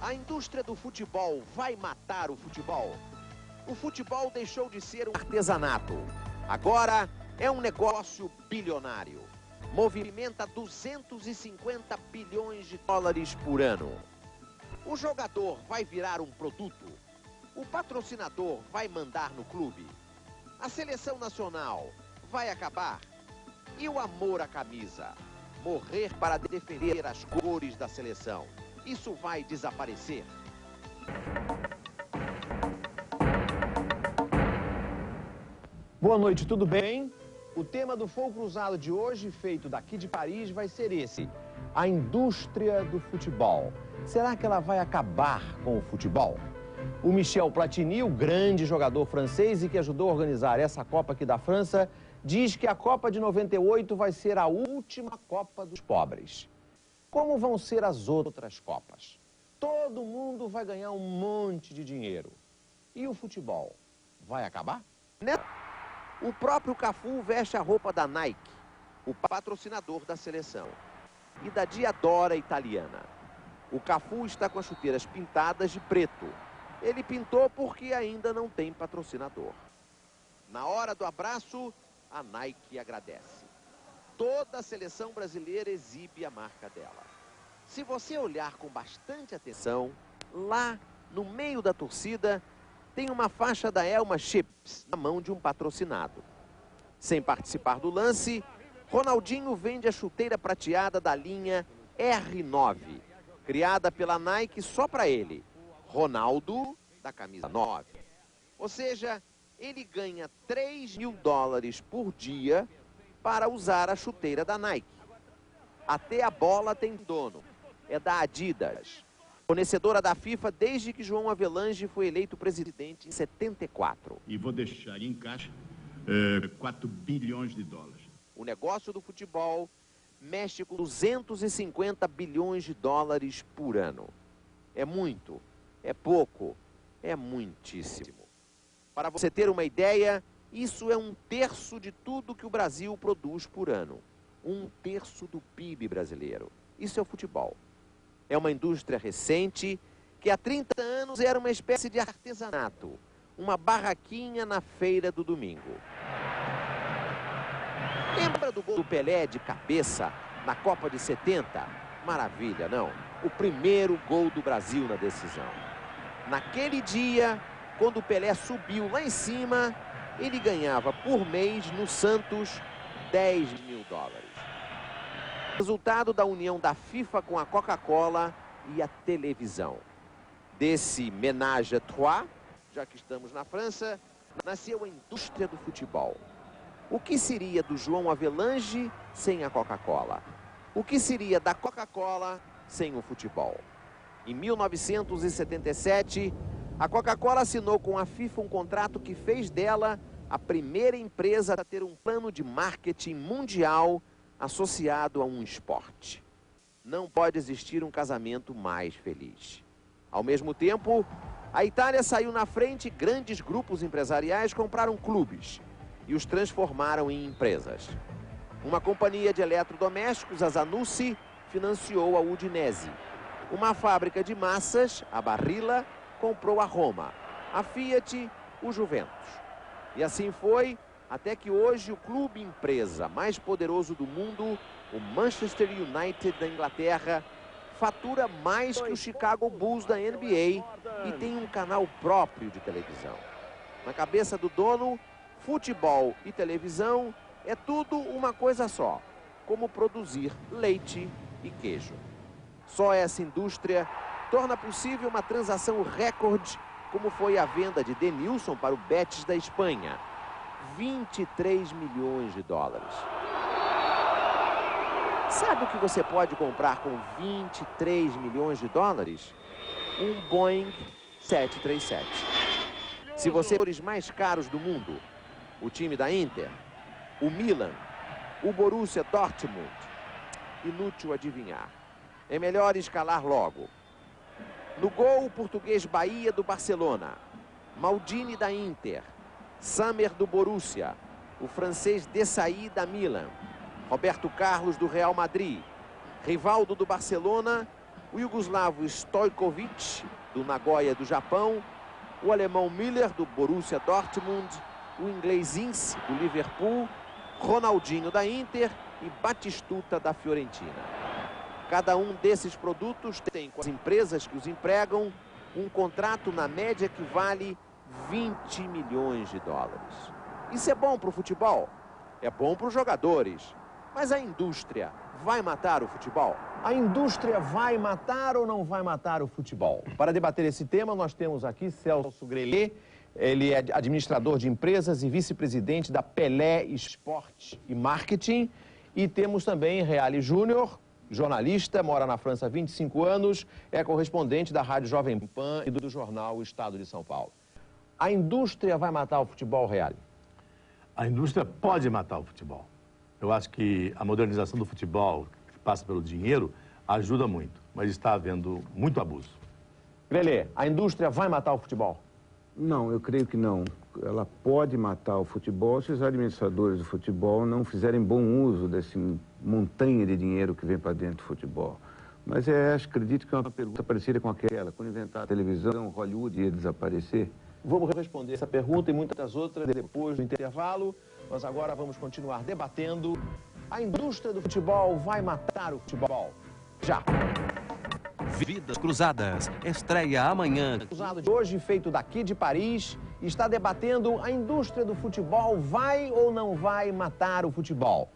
A indústria do futebol vai matar o futebol. O futebol deixou de ser um artesanato. Agora é um negócio bilionário. Movimenta 250 bilhões de dólares por ano. O jogador vai virar um produto. O patrocinador vai mandar no clube. A seleção nacional vai acabar. E o amor à camisa? Morrer para defender as cores da seleção. Isso vai desaparecer. Boa noite, tudo bem? O tema do Fogo Cruzado de hoje, feito daqui de Paris, vai ser esse: a indústria do futebol. Será que ela vai acabar com o futebol? O Michel Platini, o grande jogador francês e que ajudou a organizar essa Copa aqui da França, diz que a Copa de 98 vai ser a última Copa dos pobres. Como vão ser as outras Copas? Todo mundo vai ganhar um monte de dinheiro. E o futebol vai acabar? O próprio Cafu veste a roupa da Nike, o patrocinador da seleção, e da Diadora italiana. O Cafu está com as chuteiras pintadas de preto. Ele pintou porque ainda não tem patrocinador. Na hora do abraço, a Nike agradece. Toda a seleção brasileira exibe a marca dela. Se você olhar com bastante atenção, lá no meio da torcida, tem uma faixa da Elma Chips na mão de um patrocinado. Sem participar do lance, Ronaldinho vende a chuteira prateada da linha R9, criada pela Nike só para ele. Ronaldo, da camisa 9. Ou seja, ele ganha 3 mil dólares por dia para usar a chuteira da Nike. Até a bola tem dono. É da Adidas. Fornecedora da FIFA desde que João Avelange foi eleito presidente em 74. E vou deixar em caixa 4 bilhões de dólares. O negócio do futebol mexe com 250 bilhões de dólares por ano. É muito, é pouco, é muitíssimo. Para você ter uma ideia, isso é 1/3 de tudo que o Brasil produz por ano. 1/3 do PIB brasileiro. Isso é o futebol. É uma indústria recente que há 30 anos era uma espécie de artesanato. Uma barraquinha na feira do domingo. Lembra do gol do Pelé de cabeça na Copa de 70? Maravilha, não? O primeiro gol do Brasil na decisão. Naquele dia, quando o Pelé subiu lá em cima, ele ganhava por mês no Santos 10 mil dólares. Resultado da união da FIFA com a Coca-Cola e a televisão. Desse ménage à trois, já que estamos na França, nasceu a indústria do futebol. O que seria do João Avelange sem a Coca-Cola? O que seria da Coca-Cola sem o futebol? Em 1977, a Coca-Cola assinou com a FIFA um contrato que fez dela a primeira empresa a ter um plano de marketing mundial associado a um esporte. Não pode existir um casamento mais feliz. Ao mesmo tempo, a Itália saiu na frente e grandes grupos empresariais compraram clubes e os transformaram em empresas. Uma companhia de eletrodomésticos, a Zanussi, financiou a Udinese. Uma fábrica de massas, a Barilla, comprou a Roma. A Fiat, o Juventus. E assim foi, até que hoje o clube empresa mais poderoso do mundo, o Manchester United da Inglaterra, fatura mais que o Chicago Bulls da NBA e tem um canal próprio de televisão. Na cabeça do dono, futebol e televisão é tudo uma coisa só, como produzir leite e queijo. Só essa indústria torna possível uma transação recorde, como foi a venda de Denilson para o Betis da Espanha. 23 milhões de dólares. Sabe o que você pode comprar com 23 milhões de dólares? Um Boeing 737. Se você for os mais caros do mundo, o time da Inter, o Milan, o Borussia Dortmund, inútil adivinhar. É melhor escalar logo. No gol, o português Bahia do Barcelona, Maldini da Inter, Sammer do Borussia, o francês Desailly da Milan, Roberto Carlos do Real Madrid, Rivaldo do Barcelona o iugoslavo Stojkovic, do Nagoya do Japão, o alemão Müller, do Borussia Dortmund, o inglês Ince, do Liverpool, Ronaldinho, da Inter e Batistuta, da Fiorentina. Cada um desses produtos tem com as empresas que os empregam um contrato na média que vale 20 milhões de dólares. Isso é bom para o futebol? É bom para os jogadores. Mas a indústria vai matar o futebol? A indústria vai matar ou não vai matar o futebol? Para debater esse tema, nós temos aqui Celso Grelê. Ele é administrador de empresas e vice-presidente da Pelé Esporte e Marketing. E temos também Reale Júnior, jornalista, mora na França há 25 anos, é correspondente da Rádio Jovem Pan e do jornal O Estado de São Paulo. A indústria vai matar o futebol, Reale? A indústria pode matar o futebol. Eu acho que a modernização do futebol, que passa pelo dinheiro, ajuda muito, mas está havendo muito abuso. Grelê, a indústria vai matar o futebol? Não, eu creio que não. Ela pode matar o futebol se os administradores do futebol não fizerem bom uso desse montanha de dinheiro que vem para dentro do futebol. Mas acredito que é uma pergunta parecida com aquela. Quando inventar a televisão, Hollywood ia desaparecer. Vamos responder essa pergunta e muitas outras depois do intervalo. Nós agora vamos continuar debatendo. A indústria do futebol vai matar o futebol? Já! Vidas Cruzadas, estreia amanhã. Cruzado de hoje, feito daqui de Paris, está debatendo a indústria do futebol vai ou não vai matar o futebol.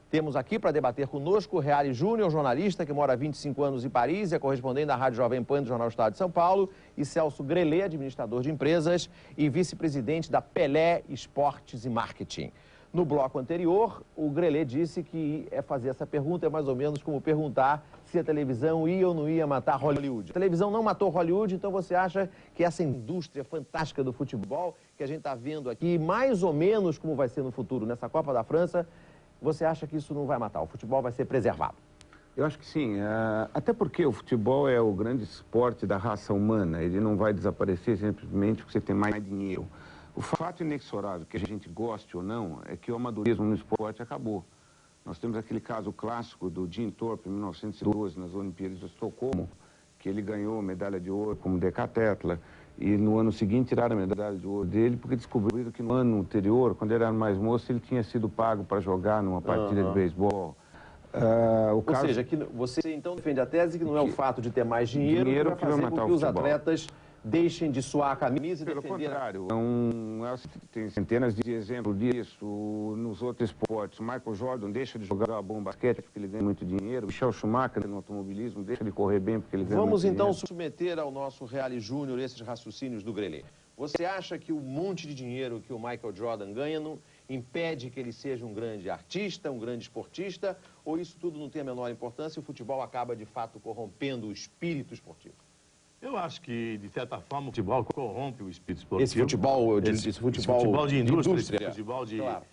Temos aqui para debater conosco o Reale Júnior, jornalista que mora há 25 anos em Paris, é correspondente da Rádio Jovem Pan do Jornal Estado de São Paulo, e Celso Grelê, administrador de empresas e vice-presidente da Pelé Esportes e Marketing. No bloco anterior, o Grelê disse que fazer essa pergunta é mais ou menos como perguntar se a televisão ia ou não ia matar Hollywood. A televisão não matou Hollywood, então você acha que essa indústria fantástica do futebol, que a gente está vendo aqui, mais ou menos como vai ser no futuro nessa Copa da França, você acha que isso não vai matar? O futebol vai ser preservado? Eu acho que sim, até porque o futebol é o grande esporte da raça humana. Ele não vai desaparecer simplesmente porque você tem mais dinheiro. O fato inexorável, que a gente goste ou não, é que o amadorismo no esporte acabou. Nós temos aquele caso clássico do Jim Thorpe, em 1912, nas Olimpíadas de Estocolmo, que ele ganhou medalha de ouro como decatetla, e no ano seguinte tiraram a medalha de ouro dele, porque descobriram que no ano anterior, quando ele era mais moço, ele tinha sido pago para jogar numa partida de beisebol. Ou seja, que você então defende a tese que não é o fato de ter mais dinheiro que vai fazer com que os atletas deixem de suar a camisa e Pelo defender... contrário, tem centenas de exemplos disso nos outros esportes. O Michael Jordan deixa de jogar bom basquete porque ele ganha muito dinheiro. O Michael Schumacher no automobilismo deixa de correr bem porque ele ganha muito dinheiro. Vamos então submeter ao nosso Reale Júnior esses raciocínios do Grelê. Você acha que o monte de dinheiro que o Michael Jordan ganha não impede que ele seja um grande artista, um grande esportista, ou isso tudo não tem a menor importância e o futebol acaba de fato corrompendo o espírito esportivo? Eu acho que, de certa forma, o futebol corrompe o espírito esportivo. Esse futebol de indústria. Esse futebol claro.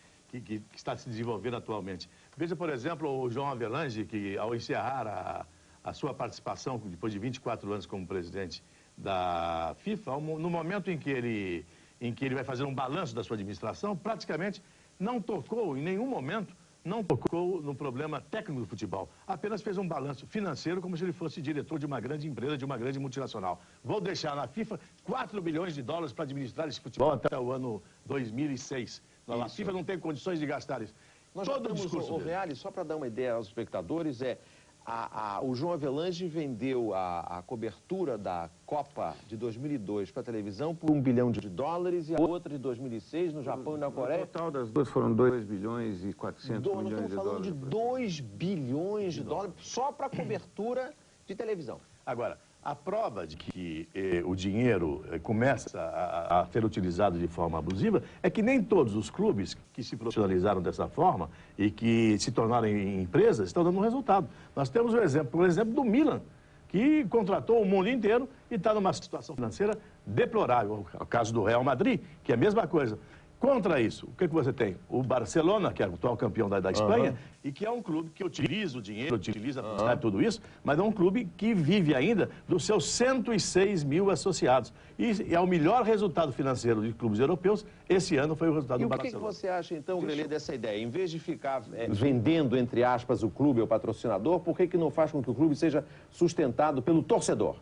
que está se desenvolvendo atualmente. Veja, por exemplo, o João Avelange, que ao encerrar a sua participação, depois de 24 anos como presidente da FIFA, no momento em que ele vai fazer um balanço da sua administração, praticamente não tocou em nenhum momento, não tocou no problema técnico do futebol. Apenas fez um balanço financeiro como se ele fosse diretor de uma grande empresa, de uma grande multinacional. Vou deixar na FIFA 4 bilhões de dólares para administrar esse futebol até o ano 2006. A FIFA não tem condições de gastar isso. Nós Todo o temos discurso o Reale, só para dar uma ideia aos espectadores, o João Avelange vendeu a cobertura da Copa de 2002 para a televisão por 1 bilhão de dólares e a outra de 2006 no Japão e na Coreia. O total das duas foram 2 bilhões e 400 milhões de dólares. Nós estamos falando de 2 bilhões de dólares só para cobertura de televisão. Agora, a prova de que o dinheiro começa a ser utilizado de forma abusiva é que nem todos os clubes que se profissionalizaram dessa forma e que se tornaram empresas estão dando um resultado. Nós temos por exemplo, do Milan, que contratou o mundo inteiro e está numa situação financeira deplorável. O caso do Real Madrid, que é a mesma coisa. Contra isso, o que você tem? O Barcelona, que é o atual campeão da Espanha, e que é um clube que utiliza o dinheiro, utiliza a publicidade, tudo isso, mas é um clube que vive ainda dos seus 106 mil associados. E é o melhor resultado financeiro de clubes europeus, esse ano foi o resultado do Barcelona. E o que você acha, então, Grelê, dessa ideia? Em vez de ficar vendendo, entre aspas, o clube ao patrocinador, por que não faz com que o clube seja sustentado pelo torcedor?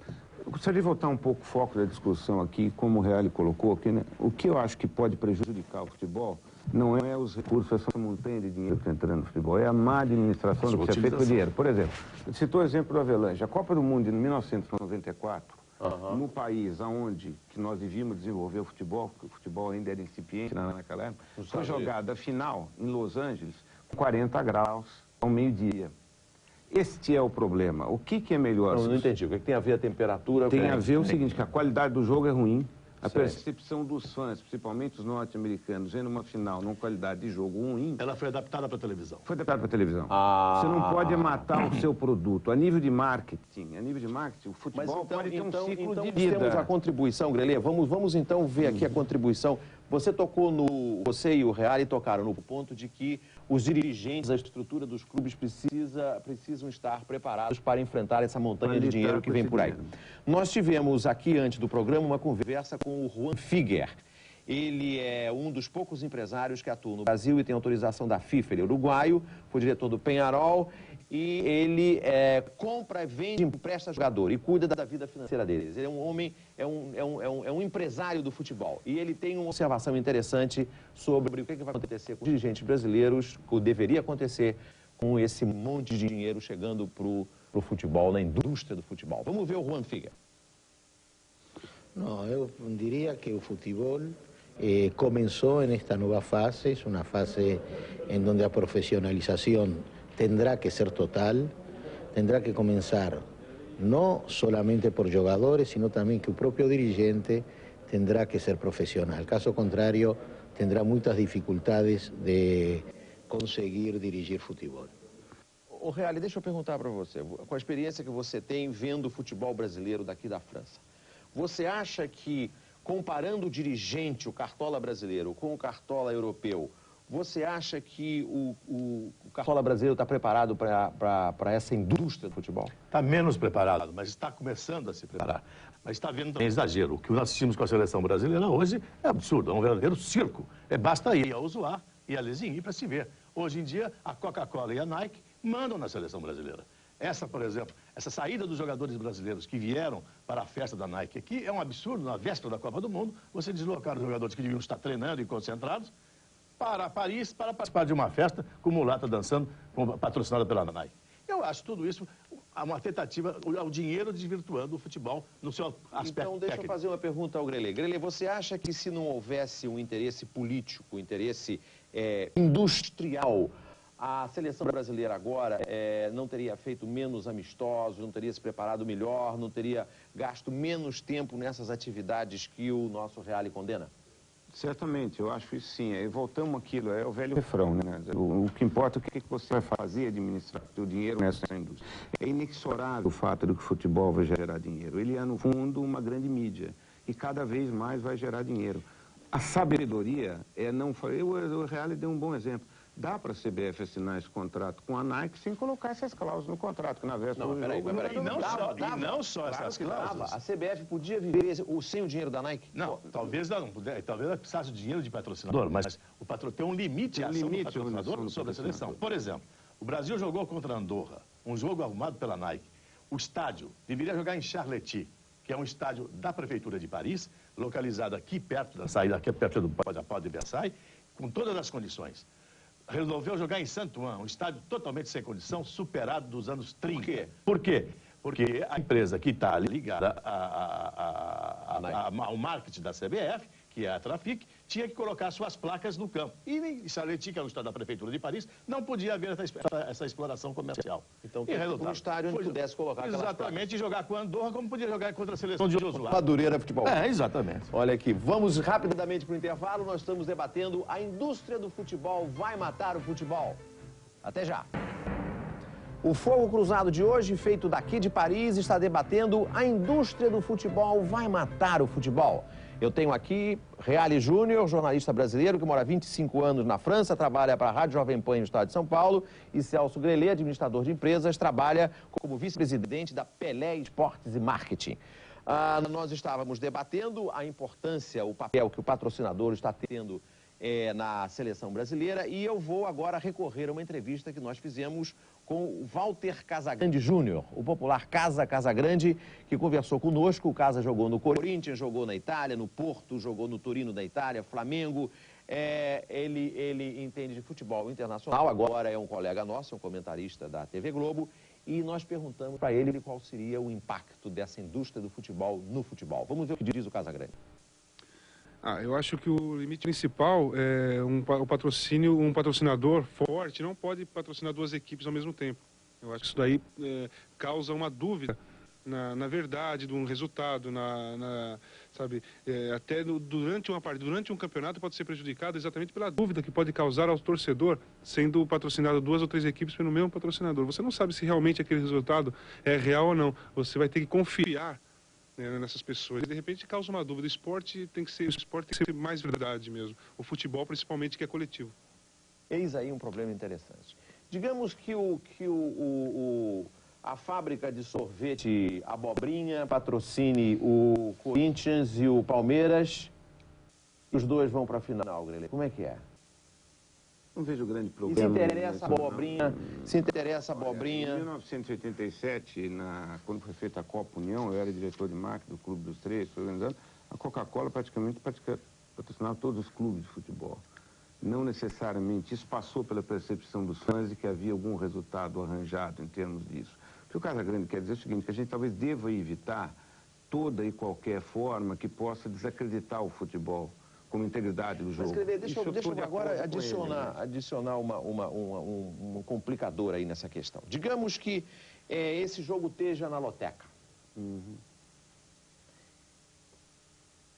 Eu gostaria de voltar um pouco o foco da discussão aqui, como o Reale colocou aqui, né? O que eu acho que pode prejudicar o futebol não é os recursos, essa montanha de dinheiro que está entrando no futebol, é a má administração do que é feito com o dinheiro. Por exemplo, citou o exemplo do Avelange. A Copa do Mundo, em 1994, no país onde nós devíamos desenvolver o futebol, porque o futebol ainda era incipiente naquela época, foi jogada a final em Los Angeles, 40 graus ao meio-dia. Este é o problema. O que é melhor? Não entendi. O que tem a ver a temperatura? Tem a ver o seguinte, que a qualidade do jogo é ruim, a percepção dos fãs, principalmente os norte-americanos, vendo uma final numa qualidade de jogo ruim... Ela foi adaptada para a televisão. Foi adaptada para a televisão. Você não pode matar o seu produto. A nível de marketing, o futebol pode ter um ciclo de vida. Temos a contribuição, Grelê. Vamos então ver aqui a contribuição. Você e o Reale tocaram no ponto de que os dirigentes, a estrutura dos clubes precisam estar preparados para enfrentar essa montanha de dinheiro que vem por aí. Nós tivemos aqui, antes do programa, uma conversa com o Juan Figuer. Ele é um dos poucos empresários que atuam no Brasil e tem autorização da FIFA. Ele é uruguaio, foi diretor do Peñarol e ele compra, vende, empresta jogador e cuida da vida financeira deles. Ele é um homem, é um empresário do futebol. E ele tem uma observação interessante sobre o que vai acontecer com os dirigentes brasileiros, o que deveria acontecer com esse monte de dinheiro chegando para o futebol, na indústria do futebol. Vamos ver o Juan Figuer. No, yo diría que el fútbol comenzó en esta nueva fase, es una fase en donde la profesionalización tendrá que ser total, tendrá que comenzar no solamente por jugadores, sino también que el propio dirigente tendrá que ser profesional. Caso contrario, tendrá muchas dificultades de conseguir dirigir futebol. Ô Reale, deixa eu perguntar para você, com a experiência que você tem vendo o futebol brasileiro daqui da França, você acha que, comparando o dirigente, o cartola brasileiro, com o cartola europeu, você acha que o cartola brasileiro está preparado para essa indústria do futebol? Está menos preparado, mas está começando a se preparar. Mas está vendo também exagero. O que nós assistimos com a seleção brasileira hoje é absurdo, é um verdadeiro circo. Basta ir ao Zoar e a Lesigny para se ver. Hoje em dia, a Coca-Cola e a Nike mandam na seleção brasileira. Essa, por exemplo, essa saída dos jogadores brasileiros que vieram para a festa da Nike aqui é um absurdo. Na véspera da Copa do Mundo, você deslocar os jogadores que deviam estar treinando e concentrados para Paris para participar de uma festa com mulata dançando, patrocinada pela Nike. Eu acho tudo isso uma tentativa, o dinheiro desvirtuando o futebol no seu aspecto Então, deixa técnico. eu fazer uma pergunta ao Grelê. Grelê, você acha que se não houvesse um interesse político, um interesse industrial, a seleção brasileira agora não teria feito menos amistosos, não teria se preparado melhor, não teria gasto menos tempo nessas atividades que o nosso Reale condena? Certamente, eu acho isso sim. Aí voltamos àquilo, é o velho refrão, né? O que importa é o que você vai fazer, administrar o dinheiro nessa indústria. É inexorável o fato de que o futebol vai gerar dinheiro. Ele é, no fundo, uma grande mídia e cada vez mais vai gerar dinheiro. A sabedoria é não... O Reale deu um bom exemplo. Dá para a CBF assinar esse contrato com a Nike sem colocar essas cláusulas no contrato, que na véspera do jogo... E não só essas cláusulas. A CBF podia viver sem o dinheiro da Nike? Não, talvez não puder, talvez ela precisasse de dinheiro de patrocinador, mas o patrão tem um limite à ação do patrocinador sobre a seleção. Por exemplo, o Brasil jogou contra a Andorra, um jogo arrumado pela Nike. O estádio deveria jogar em Charletti, que é um estádio da Prefeitura de Paris, localizado aqui perto da saída, aqui perto do Port de Versailles, com todas as condições. Resolveu jogar em Saint-Ouen, um estádio totalmente sem condição, superado dos anos 30. Por quê? Por quê? Porque a empresa que está ligada ao marketing da CBF, que é a Trafic, tinha que colocar suas placas no campo. E em Charletti, que é o estado da Prefeitura de Paris, não podia haver essa exploração comercial. Então, tem um estádio onde pudesse colocar aquelas exatamente, e jogar com a Andorra como podia jogar contra a seleção de Josué. Madureira Futebol. Exatamente. Olha aqui, vamos rapidamente para o intervalo. Nós estamos debatendo a indústria do futebol vai matar o futebol. Até já. O Fogo Cruzado de hoje, feito daqui de Paris, está debatendo a indústria do futebol vai matar o futebol. Eu tenho aqui Reale Júnior, jornalista brasileiro que mora há 25 anos na França, trabalha para a Rádio Jovem Pan no estado de São Paulo, e Celso Grelê, administrador de empresas, trabalha como vice-presidente da Pelé Esportes e Marketing. Nós estávamos debatendo a importância, o papel que o patrocinador está tendo na seleção brasileira, e eu vou agora recorrer a uma entrevista que nós fizemos com o Walter Casagrande Júnior, o popular Casa Casagrande, que conversou conosco. O Casa jogou no Corinthians, jogou na Itália, no Porto, jogou no Torino da Itália, Flamengo. Ele entende de futebol internacional, agora é um colega nosso, um comentarista da TV Globo, e nós perguntamos para ele qual seria o impacto dessa indústria do futebol no futebol. Vamos ver o que diz o Casagrande. Eu acho que o limite principal é o patrocínio, um patrocinador forte não pode patrocinar duas equipes ao mesmo tempo. Eu acho que isso daí causa uma dúvida na verdade de um resultado, sabe, até durante uma partida, durante um campeonato pode ser prejudicado exatamente pela dúvida que pode causar ao torcedor, sendo patrocinado duas ou três equipes pelo mesmo patrocinador. Você não sabe se realmente aquele resultado é real ou não. Você vai ter que confiar nessas pessoas. E de repente causa uma dúvida. O esporte tem que ser mais verdade mesmo. O futebol, principalmente, que é coletivo. Eis aí um problema interessante. Digamos que a fábrica de sorvete Abobrinha patrocine o Corinthians e o Palmeiras. Os dois vão para a final, Grelê. Como é que é? Não vejo grande E problema. se interessa a Abobrinha? Se interessa a Abobrinha? Em 1987, quando foi feita a Copa União, eu era diretor de marketing do Clube dos Três, organizando, a Coca-Cola praticamente patrocinava todos os clubes de futebol. Não necessariamente, isso passou pela percepção dos fãs de que havia algum resultado arranjado em termos disso. O que o Casagrande quer dizer é o seguinte, que a gente talvez deva evitar toda e qualquer forma que possa desacreditar o futebol como integridade do jogo. Mas, deixa eu agora adicionar um complicador aí nessa questão. Digamos que esse jogo esteja na loteca. Uhum.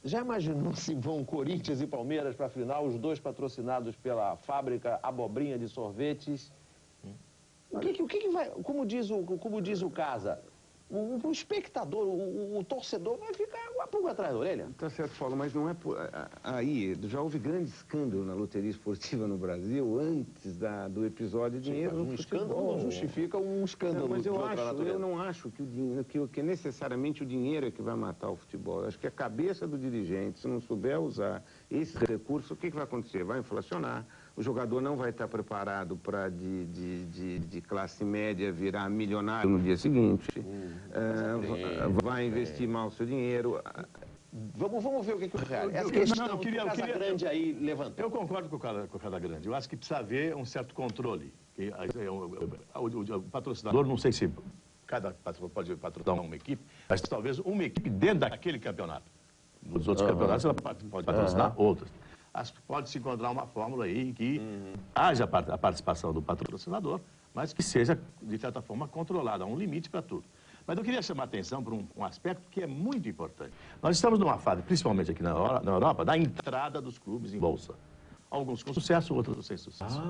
Já imaginou se vão Corinthians e Palmeiras para a final, os dois patrocinados pela fábrica Abobrinha de sorvetes? O que vai... Como diz o Casa, o espectador, o torcedor vai ficar com a pulga atrás da orelha. Tá certo, Paulo, mas não é aí, já houve grande escândalo na loteria esportiva no Brasil antes do episódio de dinheiro. Um escândalo não justifica um escândalo. Mas eu não acho que necessariamente o dinheiro é que vai matar o futebol. Eu acho que a cabeça do dirigente, se não souber usar esse recurso, o que vai acontecer? Vai inflacionar. O jogador não vai estar preparado para de classe média virar milionário no dia seguinte. Vai investir mal o seu dinheiro. Vamos ver o que o Reale... Essa questão que o Casagrande aí levantou. Eu concordo com o Casagrande. Eu acho que precisa haver um certo controle. O patrocinador, não sei se cada patrocinador pode patrocinar uma equipe, mas talvez uma equipe dentro daquele campeonato. Nos outros campeonatos ela pode patrocinar outras. Acho que pode se encontrar uma fórmula aí que haja a participação do patrocinador, mas que seja, de certa forma, controlada. Há um limite para tudo. Mas eu queria chamar a atenção para um aspecto que é muito importante. Nós estamos numa fase, principalmente aqui na Europa, da entrada dos clubes em bolsa. Alguns com sucesso, outros sem sucesso.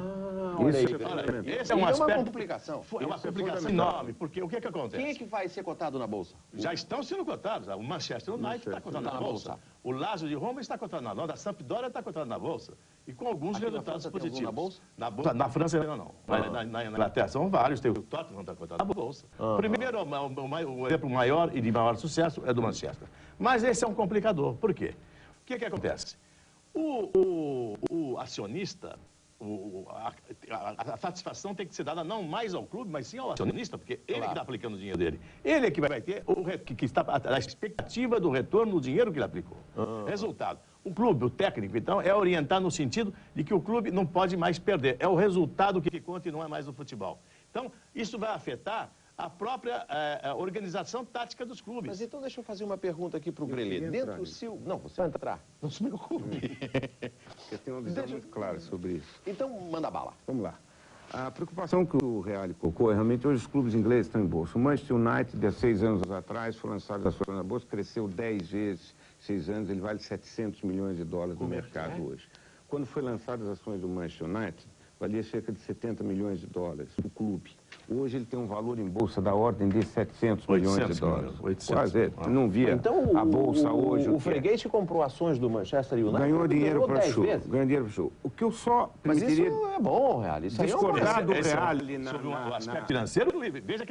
Esse é um aspecto... É uma complicação. É uma complicação enorme, porque o que acontece? Quem é que vai ser cotado na bolsa? Já estão sendo cotados. O Manchester United está cotado na bolsa. O Lazio de Roma está cotado na bolsa. A Sampdoria está cotado na bolsa. E com alguns resultados positivos. Na bolsa? Na França ainda não. Na Inglaterra são vários. Tem o Tottenham está cotado na bolsa. Primeiro, o exemplo maior e de maior sucesso é do Manchester. Mas esse é um complicador. Por quê? O que acontece? O acionista, a satisfação tem que ser dada não mais ao clube, mas sim ao acionista, porque ele que está aplicando o dinheiro dele. Ele é que vai ter que está a expectativa do retorno do dinheiro que ele aplicou. Resultado. O clube, o técnico, então, é orientar no sentido de que o clube não pode mais perder. É o resultado que conta e não é mais o futebol. Então, isso vai afetar a própria organização tática dos clubes. Mas então deixa eu fazer uma pergunta aqui para o Grelê. Não, você vai entrar. Não se preocupe. Eu tenho uma visão muito clara sobre isso. Então, manda bala. Vamos lá. A preocupação que o Reale colocou é realmente hoje os clubes ingleses estão em bolsa. O Manchester United, há 6 anos atrás, foi lançado ações na bolsa, cresceu 10 vezes, 6 anos, ele vale 700 milhões de dólares no mercado hoje. Quando foi lançadas as ações do Manchester United, valia cerca de 70 milhões de dólares o clube. Hoje ele tem um valor em bolsa da ordem de 700 milhões de dólares. 800. Quase, não via Então, a bolsa hoje. O freguês que comprou ações do Manchester United ganhou dinheiro para o show. vezes. Ganhou dinheiro para o show. O que eu só Mas permitiria isso é bom, Real. Isso aí é um discordar do Esse é Real sobre o aspecto financeiro, veja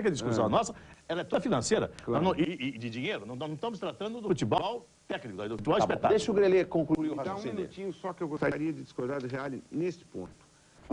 que a discussão nossa, ela é toda financeira. Claro. E de dinheiro. Não estamos tratando do futebol técnico, do futebol Tá bom, espetáculo. deixa o Grelê concluir o Dá um raciocínio dele. minutinho só que eu gostaria de discordar do Real neste ponto.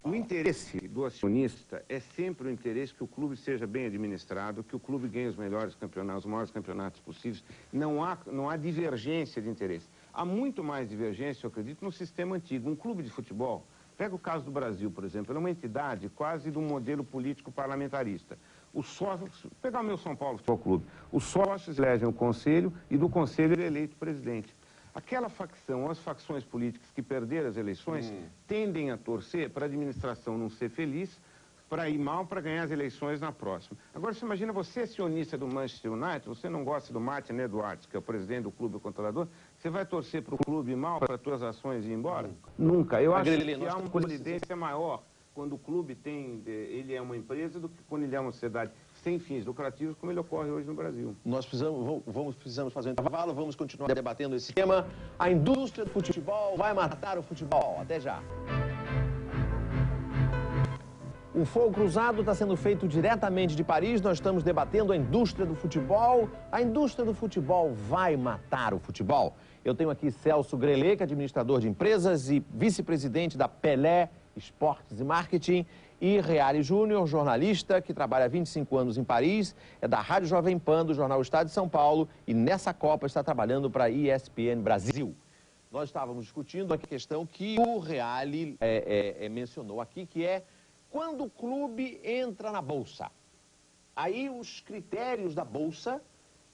O interesse do acionista é sempre o interesse que o clube seja bem administrado, que o clube ganhe os melhores campeonatos, os maiores campeonatos possíveis. Não há divergência de interesse. Há muito mais divergência, eu acredito, no sistema antigo. Um clube de futebol, pega o caso do Brasil, por exemplo, ele é uma entidade quase do modelo político parlamentarista. Os sócios, pegar o meu São Paulo Futebol Clube, os sócios elegem o conselho e do conselho ele é eleito presidente. Aquela facção, as facções políticas que perderam as eleições, tendem a torcer para a administração não ser feliz, para ir mal, para ganhar as eleições na próxima. Agora, você imagina, você é acionista do Manchester United, você não gosta do Martin Edwards, que é o presidente do clube, o controlador, você vai torcer para o clube mal, para as suas ações ir embora? Nunca. Eu acho que há uma coincidência maior quando o clube ele é uma empresa do que quando ele é uma sociedade sem fins lucrativos, como ele ocorre hoje no Brasil. Nós precisamos fazer um intervalo, vamos continuar debatendo esse tema. A indústria do futebol vai matar o futebol. Até já. O Fogo Cruzado está sendo feito diretamente de Paris. Nós estamos debatendo a indústria do futebol. A indústria do futebol vai matar o futebol. Eu tenho aqui Celso Grelê, que é administrador de empresas e vice-presidente da Pelé Esportes e Marketing, e Reale Júnior, jornalista que trabalha há 25 anos em Paris, é da Rádio Jovem Pan, do jornal Estado de São Paulo, e nessa Copa está trabalhando para a ESPN Brasil. Nós estávamos discutindo a questão que o Reale mencionou aqui, que é quando o clube entra na Bolsa. Aí os critérios da Bolsa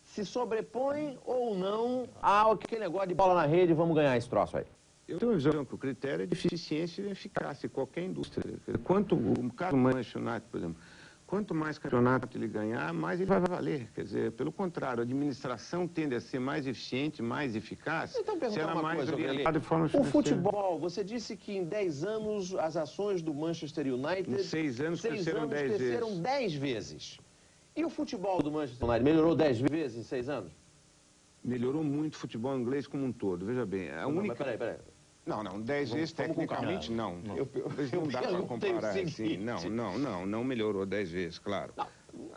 se sobrepõem ou não aquele negócio de bola na rede, vamos ganhar esse troço aí. Eu tenho uma visão que o critério é de eficiência e eficácia em qualquer indústria. O caso do Manchester United, por exemplo, quanto mais campeonato ele ganhar, mais ele vai valer. Quer dizer, pelo contrário, a administração tende a ser mais eficiente, mais eficaz, então, se ela mais coisa, orientada de forma financeira. O futebol, você disse que em 10 anos as ações do Manchester United... Em 6 anos cresceram 10 vezes. Cresceram 10 vezes. E o futebol do Manchester United melhorou 10 vezes em 6 anos? Melhorou muito o futebol inglês como um todo. Veja bem, a única... Mas peraí. Não, 10 vezes tecnicamente não. Não dá para comparar assim. Não melhorou 10 vezes, claro. Não.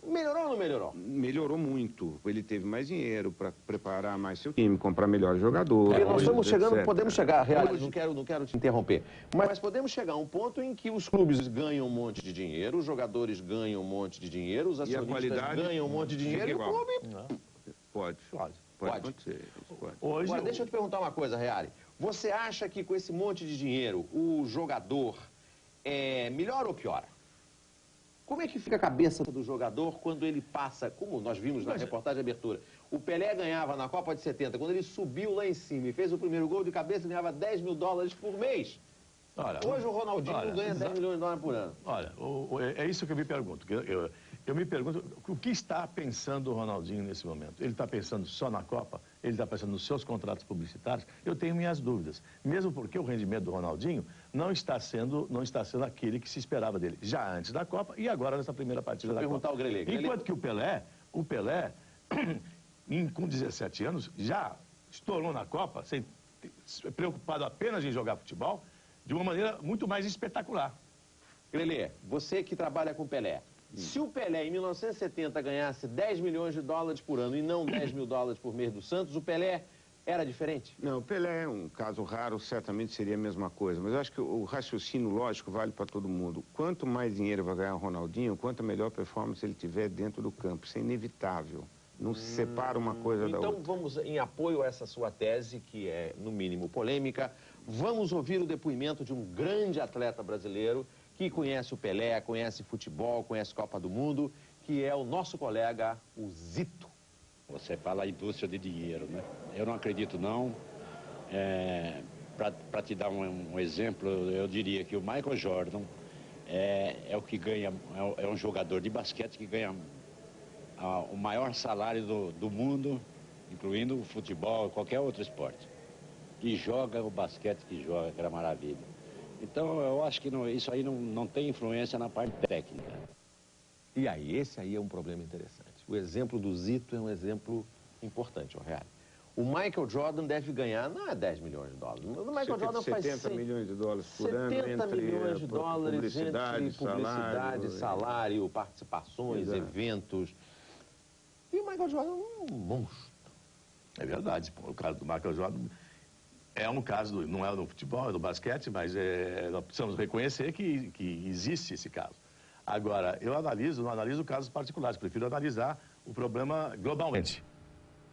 Melhorou ou não melhorou? Melhorou muito. Ele teve mais dinheiro para preparar mais seu time, comprar melhores jogadores. Nós estamos chegando, podemos chegar, Real, não quero te interromper, mas podemos chegar a um ponto em que os clubes ganham um monte de dinheiro, os jogadores ganham um monte de dinheiro, os acionistas ganham um monte de dinheiro e o clube... Pode acontecer. Agora, deixa eu te perguntar uma coisa, Reale. Você acha que com esse monte de dinheiro, o jogador melhora ou piora? Como é que fica a cabeça do jogador quando ele passa, como nós vimos na reportagem de abertura, o Pelé ganhava na Copa de 70, quando ele subiu lá em cima e fez o primeiro gol de cabeça, ganhava 10 mil dólares por mês. Hoje o Ronaldinho ganha 10 milhões de dólares por ano. Olha, é isso que eu me pergunto. Eu me pergunto o que está pensando o Ronaldinho nesse momento. Ele está pensando só na Copa? Ele está pensando nos seus contratos publicitários? Eu tenho minhas dúvidas. Mesmo porque o rendimento do Ronaldinho não está sendo aquele que se esperava dele. Já antes da Copa e agora nessa primeira partida da Copa. Enquanto que o Pelé com 17 anos, já estourou na Copa, preocupado apenas em jogar futebol, de uma maneira muito mais espetacular. Grelê, você que trabalha com Pelé, se o Pelé em 1970 ganhasse 10 milhões de dólares por ano e não 10 mil dólares por mês do Santos, o Pelé era diferente? Não, o Pelé é um caso raro, certamente seria a mesma coisa, mas eu acho que o raciocínio lógico vale para todo mundo. Quanto mais dinheiro vai ganhar o Ronaldinho, quanto melhor performance ele tiver dentro do campo. Isso é inevitável. Não se separa uma coisa da outra. Então vamos, em apoio a essa sua tese, que é, no mínimo, polêmica, vamos ouvir o depoimento de um grande atleta brasileiro que conhece o Pelé, conhece futebol, conhece Copa do Mundo, que é o nosso colega, o Zito. Você fala indústria de dinheiro, né? Eu não acredito, não. Para te dar um exemplo, eu diria que o Michael Jordan é o que ganha, é um jogador de basquete que ganha o maior salário do mundo, incluindo o futebol e qualquer outro esporte. E joga o basquete que joga, aquela maravilha. Então, eu acho que isso aí não tem influência na parte técnica. E aí, esse aí é um problema interessante. O exemplo do Zito é um exemplo importante, o Real. O Michael Jordan deve ganhar, não é 10 milhões de dólares. O Michael Jordan faz 70 milhões de dólares por ano, 70 milhões de dólares publicidade, entre publicidade, salário, participações, Exato. eventos. E o Michael Jordan é um monstro. É verdade. O caso do Michael Jordan é um caso, não é no futebol, é no basquete, mas nós precisamos reconhecer que existe esse caso. Agora, eu não analiso casos particulares, prefiro analisar o problema globalmente.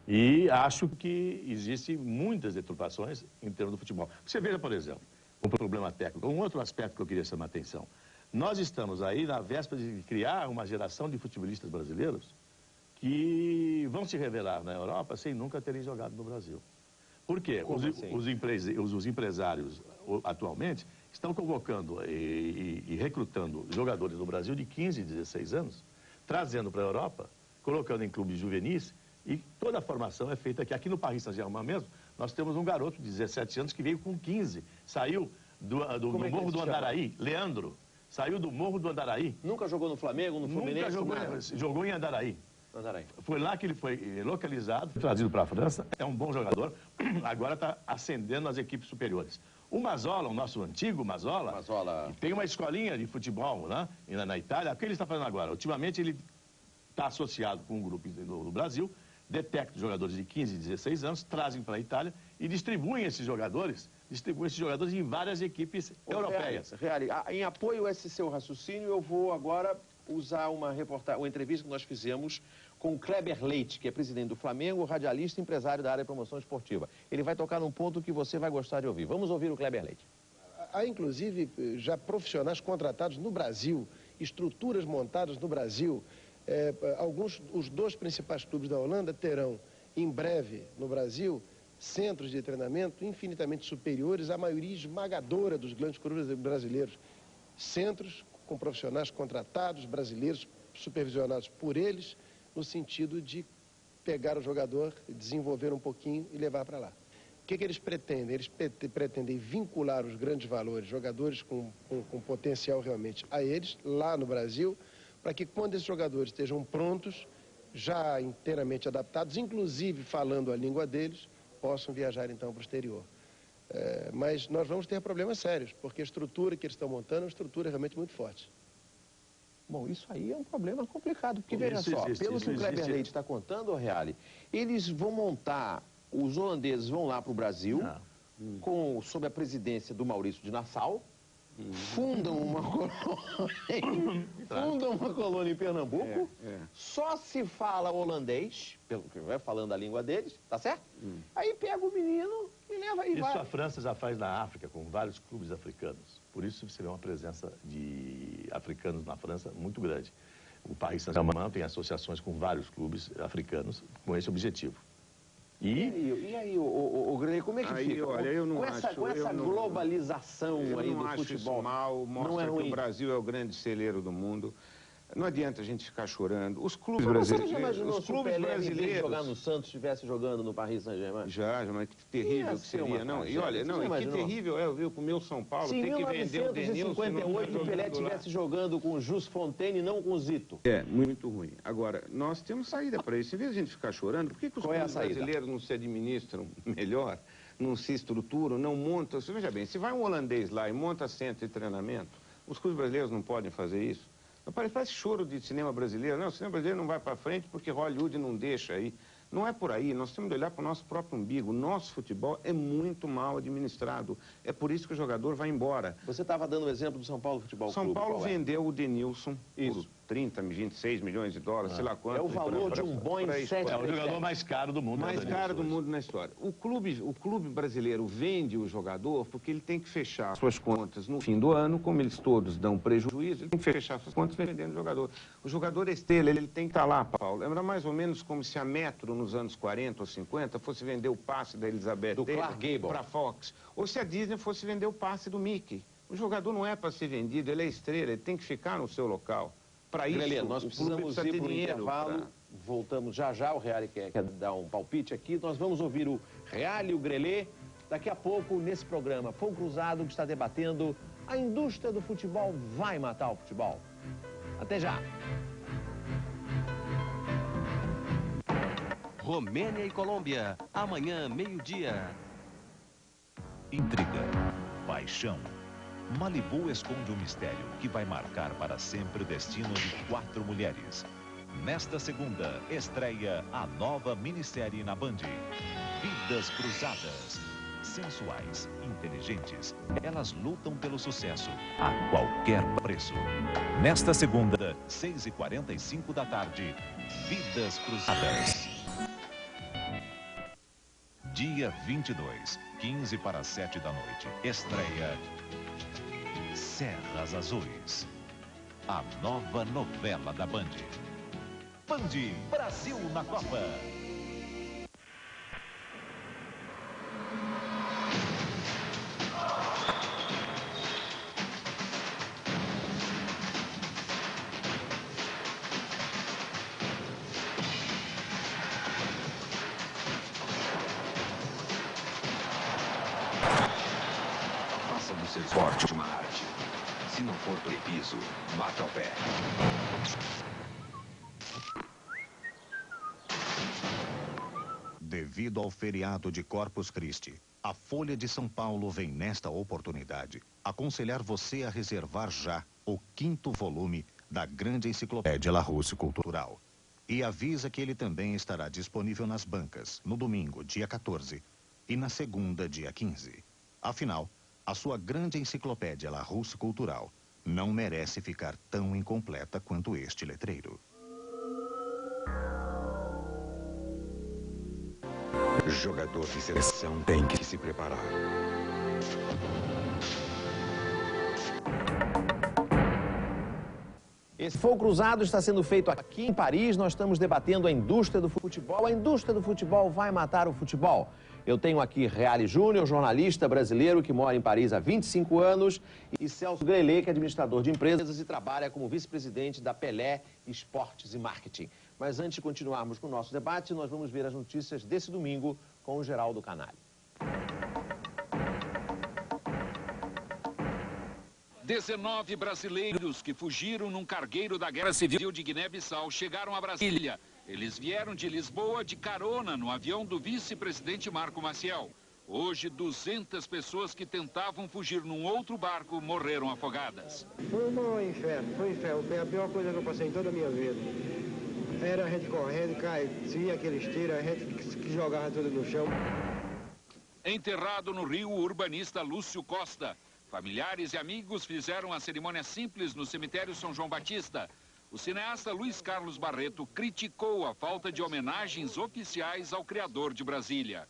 E acho que existem muitas deturpações em termos do futebol. Você veja, por exemplo, um problema técnico, um outro aspecto que eu queria chamar a atenção. Nós estamos aí na véspera de criar uma geração de futebolistas brasileiros que vão se revelar na Europa sem nunca terem jogado no Brasil. Por quê? Os empresários atualmente estão convocando e recrutando jogadores do Brasil de 15 e 16 anos, trazendo para a Europa, colocando em clubes juvenis, e toda a formação é feita aqui. Aqui no Paris Saint-Germain mesmo, nós temos um garoto de 17 anos que veio com 15, saiu do Morro do Andaraí, Leandro, saiu do Morro do Andaraí. Nunca jogou no Flamengo, no Fluminense? Nunca jogou em Andaraí. Foi lá que ele foi localizado, trazido para a França, é um bom jogador, agora está ascendendo nas equipes superiores. O Mazzola, o nosso antigo Mazzola, tem uma escolinha de futebol, né, na Itália. O que ele está fazendo agora? Ultimamente ele está associado com um grupo no Brasil, detecta jogadores de 15 e 16 anos, trazem para a Itália e distribuem esses jogadores em várias equipes europeias. Reale, em apoio a esse seu raciocínio, eu vou agora usar uma entrevista que nós fizemos com o Kleber Leite, que é presidente do Flamengo, radialista e empresário da área de promoção esportiva. Ele vai tocar num ponto que você vai gostar de ouvir. Vamos ouvir o Kleber Leite. Há, inclusive, já profissionais contratados no Brasil, estruturas montadas no Brasil. Os dois principais clubes da Holanda terão, em breve, no Brasil, centros de treinamento infinitamente superiores à maioria esmagadora dos grandes clubes brasileiros. Centros com profissionais contratados, brasileiros, supervisionados por eles, no sentido de pegar o jogador, desenvolver um pouquinho e levar para lá. O que eles pretendem? Eles pretendem vincular os grandes valores, jogadores com potencial realmente a eles, lá no Brasil, para que quando esses jogadores estejam prontos, já inteiramente adaptados, inclusive falando a língua deles, possam viajar então para o exterior. Mas nós vamos ter problemas sérios, porque a estrutura que eles estão montando é uma estrutura realmente muito forte. Bom, isso aí é um problema complicado, porque veja só, pelo que o Kleber Leite está contando, Reale, eles vão montar, os holandeses vão lá para o Brasil, sob a presidência do Maurício de Nassau, fundam uma colônia em Pernambuco, só se fala holandês, pelo que vai falando a língua deles, tá certo? Aí pega o menino e leva e vai. Isso a França já faz na África, com vários clubes africanos. Por isso você vê uma presença de africanos na França muito grande. O Paris Saint-Germain tem associações com vários clubes africanos com esse objetivo. E aí, o Grêmio, como é que fica? Olha, eu não com essa globalização aí do futebol, mal, mostra não é ruim. Que o Brasil é o grande celeiro do mundo. Não adianta a gente ficar chorando. Os clubes brasileiros... Você já imaginou os se o Pelé, em vez de jogar no Santos, estivesse jogando no Paris Saint-Germain? Já, mas que terrível que seria. Não, e olha, que terrível é, viu, com o meu São Paulo, tem que vender o Denilson. Se em 1958 o Pelé estivesse jogando com o Jus Fontaine e não com o Zito. É, muito ruim. Agora, nós temos saída para isso. Em vez de a gente ficar chorando, por que os clubes brasileiros não se administram melhor, não se estruturam, não montam? Você veja bem, se vai um holandês lá e monta centro de treinamento, os clubes brasileiros não podem fazer isso? Parece choro de cinema brasileiro. Não, o cinema brasileiro não vai para frente porque Hollywood não deixa aí. Não é por aí, nós temos de olhar para o nosso próprio umbigo. O nosso futebol é muito mal administrado. É por isso que o jogador vai embora. Você estava dando o exemplo do São Paulo Futebol Clube. São Paulo vendeu o Denilson por 30, 26 milhões de dólares, sei lá quanto. É o valor de um Boeing 7. É o jogador mais caro do mundo. Mais caro do mundo na história. O clube brasileiro vende o jogador porque ele tem que fechar suas contas no fim do ano, como eles todos dão prejuízo, ele tem que fechar suas contas vendendo o jogador. O jogador é estrela, ele tem que estar lá, Paulo. Era mais ou menos como se a Metro, nos anos 40 ou 50, fosse vender o passe da Elizabeth para a Fox. Ou se a Disney fosse vender o passe do Mickey. O jogador não é para ser vendido, ele é estrela, ele tem que ficar no seu local. Para isso, Grelê, nós precisamos ir para o intervalo. Voltamos já. O Reale quer dar um palpite aqui. Nós vamos ouvir o Reale e o Grelê daqui a pouco nesse programa. Fogo Cruzado, que está debatendo a indústria do futebol vai matar o futebol. Até já! Romênia e Colômbia, amanhã, meio-dia. Intriga, paixão. Malibu esconde um mistério que vai marcar para sempre o destino de 4 mulheres. Nesta segunda, estreia a nova minissérie na Band. Vidas Cruzadas. Sensuais, inteligentes, elas lutam pelo sucesso a qualquer preço. Nesta segunda, 6h45 da tarde, Vidas Cruzadas. Dia 22, 15 para 7 da noite, estreia Serras Azuis, a nova novela da Band. Band, Brasil na Copa. Faça do seu esporte uma arte. Se não for piso, bata o pé. Devido ao feriado de Corpus Christi, a Folha de São Paulo vem nesta oportunidade aconselhar você a reservar já o 5º volume da grande enciclopédia Larousse Cultural. E avisa que ele também estará disponível nas bancas no domingo, dia 14, e na segunda, dia 15. Afinal, a sua grande enciclopédia Larousse Cultural não merece ficar tão incompleta quanto este letreiro. Jogador de seleção tem que se preparar. Esse fogo cruzado está sendo feito aqui em Paris. Nós estamos debatendo a indústria do futebol. A indústria do futebol vai matar o futebol. Eu tenho aqui Reale Júnior, jornalista brasileiro que mora em Paris há 25 anos, e Celso Grelê, que é administrador de empresas e trabalha como vice-presidente da Pelé Esportes e Marketing. Mas antes de continuarmos com o nosso debate, nós vamos ver as notícias desse domingo com o Geraldo Canali. 19 brasileiros que fugiram num cargueiro da Guerra Civil de Guiné-Bissau chegaram a Brasília. Eles vieram de Lisboa de carona no avião do vice-presidente Marco Maciel. Hoje, 200 pessoas que tentavam fugir num outro barco morreram afogadas. Foi um inferno, foi um inferno. Foi a pior coisa que eu passei em toda a minha vida. Era a gente correndo, caía aqueles tiros, a gente que jogava tudo no chão. Enterrado no Rio, o urbanista Lúcio Costa. Familiares e amigos fizeram a cerimônia simples no cemitério São João Batista. O cineasta Luiz Carlos Barreto criticou a falta de homenagens oficiais ao criador de Brasília.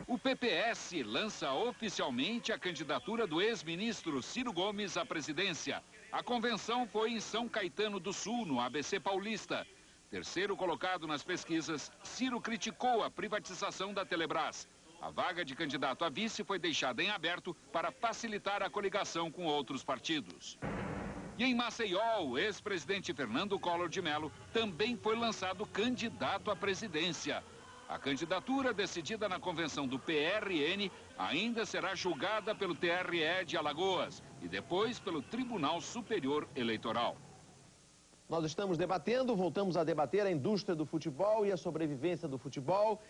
O PPS lança oficialmente a candidatura do ex-ministro Ciro Gomes à presidência. A convenção foi em São Caetano do Sul, no ABC Paulista. Terceiro colocado nas pesquisas, Ciro criticou a privatização da Telebrás. A vaga de candidato a vice foi deixada em aberto para facilitar a coligação com outros partidos. E em Maceió, o ex-presidente Fernando Collor de Mello também foi lançado candidato à presidência. A candidatura decidida na convenção do PRN ainda será julgada pelo TRE de Alagoas e depois pelo Tribunal Superior Eleitoral. Nós estamos debatendo, voltamos a debater a indústria do futebol e a sobrevivência do futebol.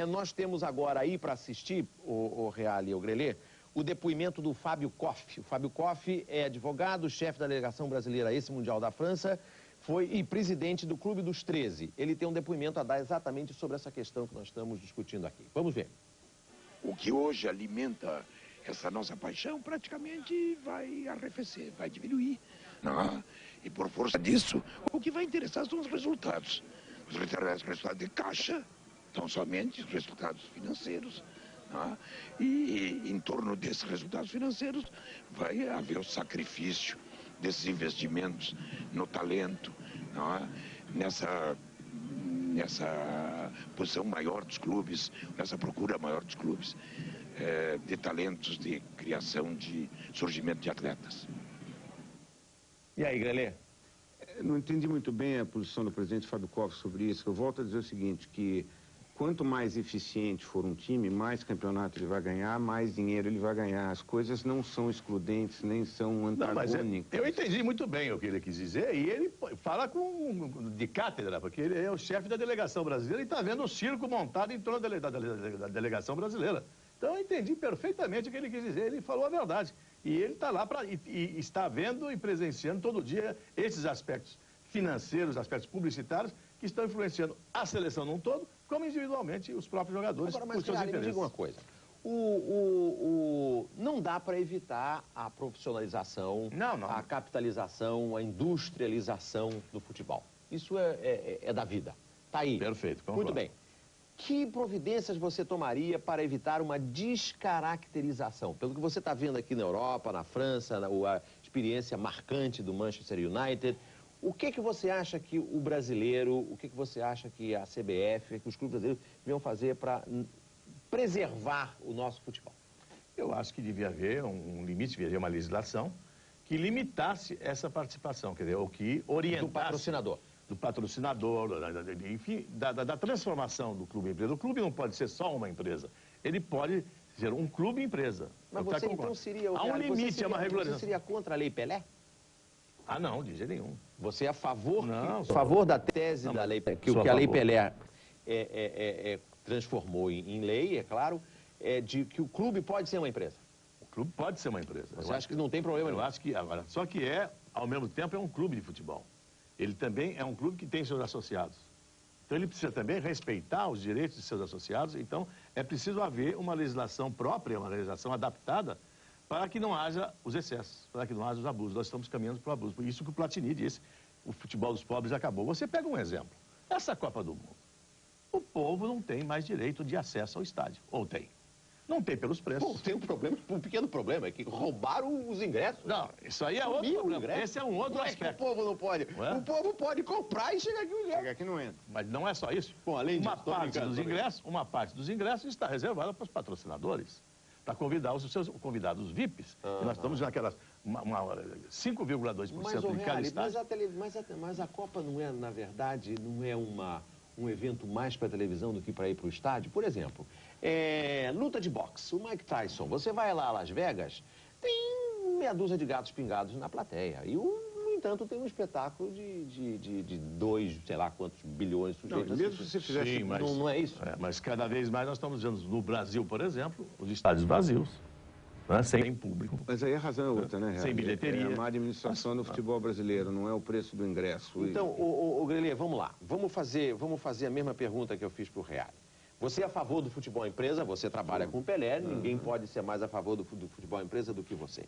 Nós temos agora aí para assistir, o Reale e o Grelê, o depoimento do Fábio Koff. O Fábio Koff é advogado, chefe da delegação brasileira a esse Mundial da França, e presidente do Clube dos 13. Ele tem um depoimento a dar exatamente sobre essa questão que nós estamos discutindo aqui. Vamos ver. O que hoje alimenta essa nossa paixão praticamente vai arrefecer, vai diminuir. Não? E por força disso, o que vai interessar são os resultados. Os resultados de caixa, não somente os resultados financeiros. Não? E em torno desses resultados financeiros vai haver o sacrifício desses investimentos no talento, não é? Nessa posição maior dos clubes, nessa procura maior dos clubes, de talentos, de criação, de surgimento de atletas. E aí, Grelê? Não entendi muito bem a posição do presidente Fábio Koff sobre isso. Eu volto a dizer o seguinte, que quanto mais eficiente for um time, mais campeonato ele vai ganhar, mais dinheiro ele vai ganhar. As coisas não são excludentes, nem são antagônicas. Eu entendi muito bem o que ele quis dizer, e ele fala de cátedra, porque ele é o chefe da delegação brasileira e está vendo o circo montado em torno da delegação brasileira. Então eu entendi perfeitamente o que ele quis dizer, ele falou a verdade. E ele está lá e está vendo e presenciando todo dia esses aspectos financeiros, aspectos publicitários, que estão influenciando a seleção num todo, como individualmente os próprios jogadores. Agora, mas, cara, me diga uma coisa. Não dá para evitar a profissionalização, a capitalização, a industrialização do futebol. Isso é da vida. Está aí. Perfeito, concordo. Muito bem. Que providências você tomaria para evitar uma descaracterização? Pelo que você está vendo aqui na Europa, na França, a experiência marcante do Manchester United, o que você acha que o brasileiro, o que você acha que a CBF, que os clubes brasileiros deviam fazer para preservar o nosso futebol? Eu acho que devia haver um limite, devia haver uma legislação que limitasse essa participação, quer dizer, ou que orientasse... Do patrocinador. Do patrocinador, enfim, da transformação do clube em empresa. O clube não pode ser só uma empresa, ele pode ser um clube empresa. Mas você então seria... Há um limite, é uma regularização. Você seria contra a Lei Pelé? Ah, não, de jeito nenhum. Você é a favor, não, a favor da tese da Lei Pelé, que o que a Lei Pelé transformou em lei, é claro, de que o clube pode ser uma empresa? O clube pode ser uma empresa. Você acha que não tem problema nenhum? Eu acho que agora, só que ao mesmo tempo, é um clube de futebol. Ele também é um clube que tem seus associados. Então ele precisa também respeitar os direitos de seus associados, então é preciso haver uma legislação própria, uma legislação adaptada, para que não haja os excessos, para que não haja os abusos. Nós estamos caminhando para o abuso. Por isso que o Platini disse, o futebol dos pobres acabou. Você pega um exemplo, essa Copa do Mundo, o povo não tem mais direito de acesso ao estádio, ou tem? Não tem pelos preços. Pô, tem um pequeno problema, é que roubaram os ingressos. Não, isso aí é outro problema. Esse é um outro aspecto. O povo não pode. O povo pode comprar e chegar aqui o ingresso. Chega aqui não entra. Mas não é só isso. Bom, além uma parte dos ingressos está reservada para os patrocinadores, para convidar os seus convidados VIPs. E nós estamos naquelas 5,2% de cada estádio. Mas a Copa não é, na verdade, não é um evento mais para televisão do que para ir para o estádio? Por exemplo, luta de boxe, o Mike Tyson. Você vai lá a Las Vegas, tem meia dúzia de gatos pingados na plateia. E, no entanto, tem um espetáculo de 2, sei lá quantos bilhões de sujeitos. Não, mesmo se você fizesse... Sim, mas, não é isso? Mas cada vez mais nós estamos vendo, no Brasil, por exemplo, os estádios vazios. Sem público. Mas aí a razão é outra, né, Real? Sem bilheteria. É a má administração do futebol brasileiro, não é o preço do ingresso. Então, o Grelê, vamos lá. Vamos fazer a mesma pergunta que eu fiz para o Real. Você é a favor do futebol empresa, você trabalha com o Pelé, ninguém pode ser mais a favor do futebol empresa do que você.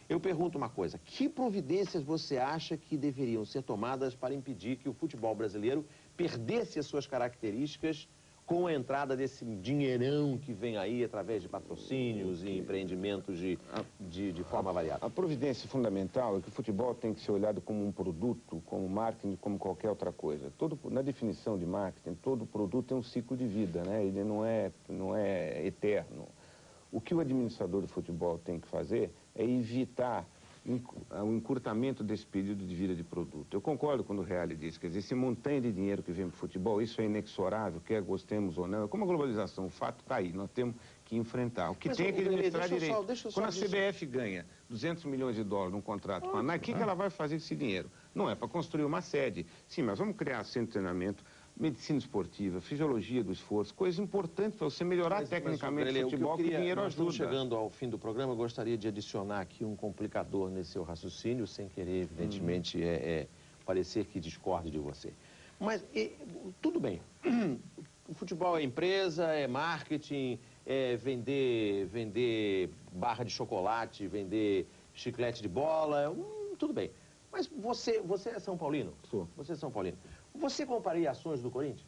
Eu pergunto uma coisa, que providências você acha que deveriam ser tomadas para impedir que o futebol brasileiro perdesse as suas características com a entrada desse dinheirão que vem aí através de patrocínios e empreendimentos de forma variada? A providência fundamental é que o futebol tem que ser olhado como um produto, como marketing, como qualquer outra coisa. Na definição de marketing, todo produto tem um ciclo de vida, né? Ele não é eterno. O que o administrador do futebol tem que fazer é evitar o encurtamento desse período de vida de produto. Eu concordo quando o Reale diz, quer dizer, esse montanha de dinheiro que vem para o futebol, isso é inexorável, quer gostemos ou não. Como a globalização, o fato está aí, nós temos que enfrentar. O que tem é que administrar direito. Quando a CBF ganha 200 milhões de dólares num contrato com a Nike, o que ela vai fazer com esse dinheiro? Não é para construir uma sede. Sim, mas vamos criar centro de treinamento, medicina esportiva, fisiologia do esforço, coisas importantes para você melhorar tecnicamente o futebol, que o dinheiro ajuda. Estamos chegando ao fim do programa, eu gostaria de adicionar aqui um complicador nesse seu raciocínio, sem querer, evidentemente, parecer que discorde de você. Mas, tudo bem, o futebol é empresa, é marketing, é vender barra de chocolate, vender chiclete de bola, tudo bem. Mas você é São Paulino? Sou. Você é São Paulino. Você compraria ações do Corinthians?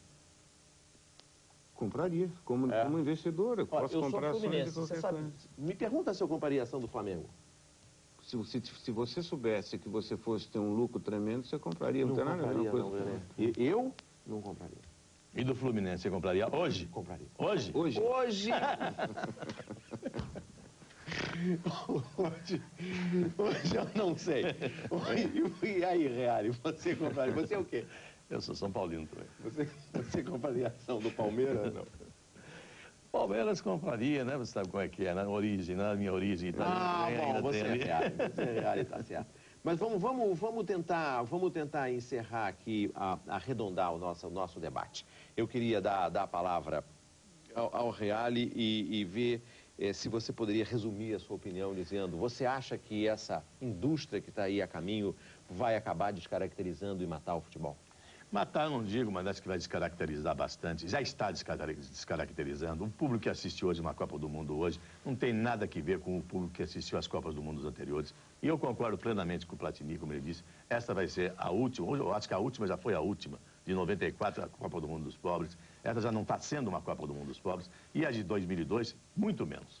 Compraria, como investidor. Eu posso comprar ações de qualquer coisa. Me pergunta se eu compraria ação do Flamengo. Se você soubesse que você fosse ter um lucro tremendo, você compraria. Não tem nada a ver com coisa. Eu não compraria. E do Fluminense, você compraria hoje? Compraria. Hoje? Hoje. Hoje eu não sei. E aí, Reale, você compraria? Você é o quê? Eu sou São Paulino também. Você compraria a ação do Palmeiras? Não. Palmeiras compraria, né? Você sabe como é que é, na origem, na minha origem. Bom, você é real, tá certo. Mas vamos tentar encerrar aqui, arredondar o nosso debate. Eu queria dar a palavra ao Reale e ver se você poderia resumir a sua opinião dizendo, você acha que essa indústria que está aí a caminho vai acabar descaracterizando e matar o futebol? Matar, não digo, mas acho que vai descaracterizar bastante. Já está descaracterizando. O público que assiste hoje uma Copa do Mundo hoje não tem nada a ver com o público que assistiu às Copas do Mundo anteriores. E eu concordo plenamente com o Platini, como ele disse. Esta vai ser a última, eu acho que a última já foi a última, de 94, a Copa do Mundo dos Pobres. Esta já não está sendo uma Copa do Mundo dos Pobres. E a de 2002, muito menos.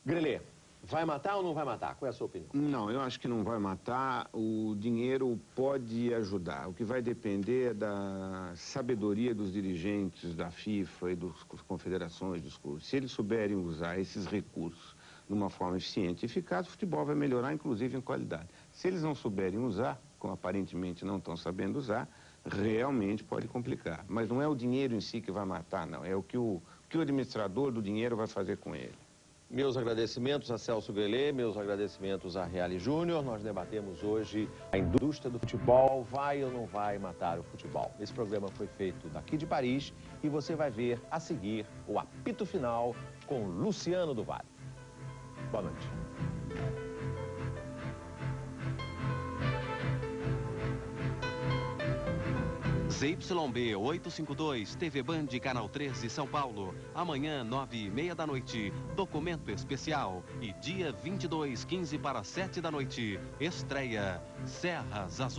Grelê, vai matar ou não vai matar? Qual é a sua opinião? Não, eu acho que não vai matar. O dinheiro pode ajudar. O que vai depender é da sabedoria dos dirigentes da FIFA e das confederações dos clubes. Se eles souberem usar esses recursos de uma forma eficiente e eficaz, o futebol vai melhorar, inclusive em qualidade. Se eles não souberem usar, como aparentemente não estão sabendo usar, realmente pode complicar. Mas não é o dinheiro em si que vai matar, não. É o que o administrador do dinheiro vai fazer com ele. Meus agradecimentos a Celso Grelê, meus agradecimentos a Reale Júnior. Nós debatemos hoje a indústria do futebol, vai ou não vai matar o futebol. Esse programa foi feito daqui de Paris e você vai ver a seguir o apito final com Luciano do Vale. Boa noite. ZYB 852, TV Band, Canal 13, São Paulo. Amanhã, 9h30 da noite, documento especial. E dia 22, 15 para 7 da noite, estreia Serras Azuis.